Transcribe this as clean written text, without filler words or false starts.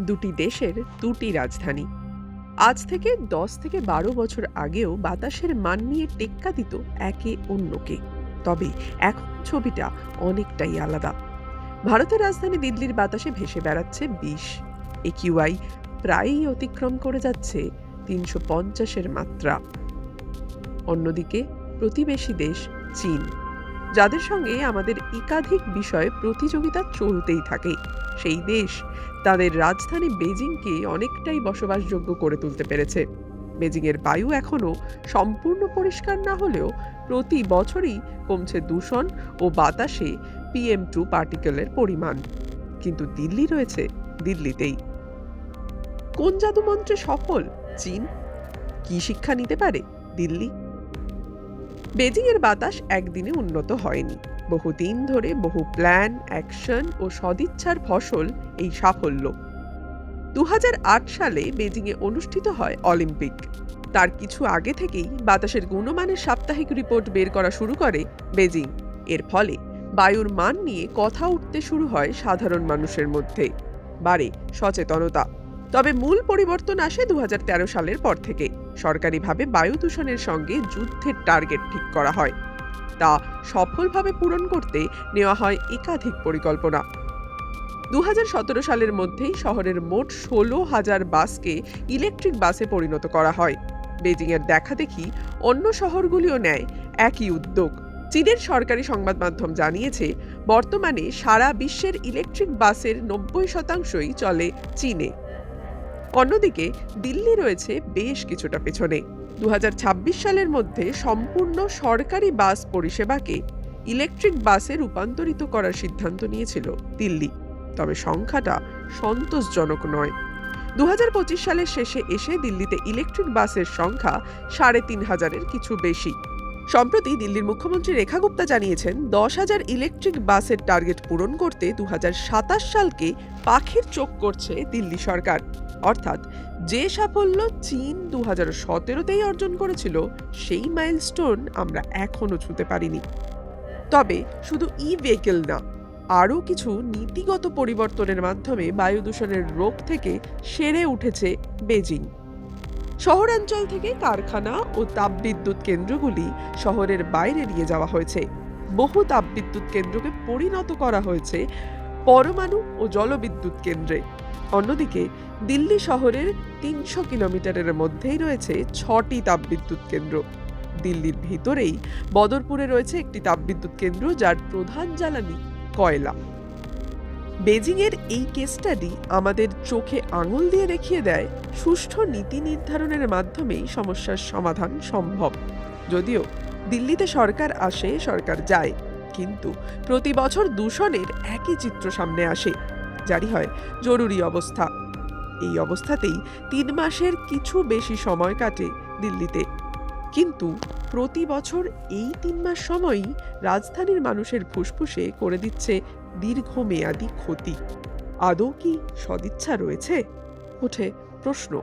দুটি দেশের দুটি রাজধানী। আজ থেকে 10 থেকে 12 বছর আগেও বাতাসের মান নিয়ে টেক্কা দিত একে অন্যকে। তবে এখন ছবিটা অনেকটাই আলাদা। ভারতের রাজধানী দিল্লির বাতাসে ভেসে বেড়াচ্ছে 20। একিউআই প্রায়ই অতিক্রম করে যাচ্ছে 350-এর মাত্রা। অন্যদিকে প্রতিবেশী দেশ চীন, যাদের সঙ্গে আমাদের একাধিক বিষয়ে প্রতিযোগিতা চলতেই থাকে। সেই দেশ তাদের রাজধানী বেজিংকে অনেকটাই বসবাসযোগ্য করে তুলতে পেরেছে। বেজিংয়ের বায়ু এখনো সম্পূর্ণ পরিষ্কার না হলেও প্রতি বছরই কমছে দূষণ ও বাতাসে PM2 পার্টিকেলের পরিমাণ। কিন্তু দিল্লি রয়েছে দিল্লিতেই। কোন জাদুমন্ত্রে সফল চীন? কি শিক্ষা নিতে পারে দিল্লি? বেজিংয়ের বাতাস একদিনে উন্নত হয়নি। বহুদিন ধরে বহু প্ল্যান, অ্যাকশন ও সদিচ্ছার ফসল এই সাফল্য। 2008 সালে বেজিংয়ে অনুষ্ঠিত হয় অলিম্পিক। তার কিছু আগে থেকেই বাতাসের গুণমানের সাপ্তাহিক রিপোর্ট বের করা শুরু করে বেজিং। এর ফলে বায়ুর মান নিয়ে কথা উঠতে শুরু হয় সাধারণ মানুষের মধ্যে। বাড়ে সচেতনতা। তবে মূল পরিবর্তন আসে 2013 সালের পর থেকে। সরকারিভাবে বায়ু দূষণের সঙ্গে যুদ্ধের টার্গেট ঠিক করা হয়। তা সফলভাবে পূরণ করতে নেওয়া হয় একাধিক পরিকল্পনা। 2017 সালের মধ্যেই শহরের মোট 16,000 বাসকে ইলেকট্রিক বাসে পরিণত করা হয়। বেজিংয়ের দেখাদেখি অন্য শহরগুলিও নেয় একই উদ্যোগ। চীনের সরকারি সংবাদ মাধ্যম জানিয়েছে, বর্তমানে সারা বিশ্বের ইলেকট্রিক বাসের 90%ই চলে চীনে। অন্যদিকে দিল্লি রয়েছে বেশ কিছুটা পেছনে। 2026 সালের মধ্যে সম্পূর্ণ সরকারি বাস পরিষেবাকে ইলেকট্রিক বাসে রূপান্তরিত করার সিদ্ধান্ত নিয়েছিল দিল্লি। তবে সংখ্যাটা সন্তোষজনক নয়। 2025 সালের শেষে এসে দিল্লিতে ইলেকট্রিক বাসের সংখ্যা 3,500-এর কিছু বেশি। সম্প্রতি দিল্লির মুখ্যমন্ত্রী রেখা গুপ্তা জানিয়েছেন, 10,000 ইলেকট্রিক বাসের টার্গেট পূরণ করতে 2027 সালকে পাখির চোখ করছে দিল্লি সরকার। অর্থাৎ যে সাফল্য চীন 2017-তেই অর্জন করেছিল, সেই মাইলস্টোন আমরা এখনো ছুঁতে পারিনি। তবে শুধু ভেহিকেল না, আরও কিছু নীতিগত পরিবর্তনের মাধ্যমে বায়ু দূষণের রোগ থেকে সেরে উঠেছে বেজিং। শহরাঞ্চল থেকে কারখানা ও তাপবিদ্যুৎ কেন্দ্রগুলি শহরের বাইরে নিয়ে যাওয়া হয়েছে। বহু তাপবিদ্যুৎ কেন্দ্রকে পরিণত করা হয়েছে পরমাণু ও জলবিদ্যুৎ কেন্দ্রে। অন্যদিকে দিল্লি শহরের 300 কিলোমিটারের মধ্যেই রয়েছে 6টি তাপবিদ্যুৎ কেন্দ্র। দিল্লির ভিতরেই বদরপুরে রয়েছে একটি তাপবিদ্যুৎ কেন্দ্র, যার প্রধান জ্বালানি কয়লা। বেজিংয়ের এই কেস স্টাডি আমাদের চোখে আঙুল দিয়ে দেখিয়ে দেয়, সুষ্ঠু নীতি নির্ধারণের মাধ্যমেই সমস্যার সমাধান সম্ভব। যদিও দিল্লিতে সরকার আসে, সরকার যায়, কিন্তু প্রতি বছর দূষণের একই চিত্র সামনে আসে। জারি হয় জরুরি অবস্থা। এই অবস্থাতেই 3 মাসের কিছু বেশি সময় কাটে দিল্লিতে। কিন্তু প্রতি বছর এই 3 মাস সময়ই রাজধানীর মানুষের ফুসফুসে করে দিচ্ছে দীর্ঘমেয়াদী ক্ষতি। আদৌ কি সদিচ্ছা রয়েছে? ওঠে প্রশ্ন।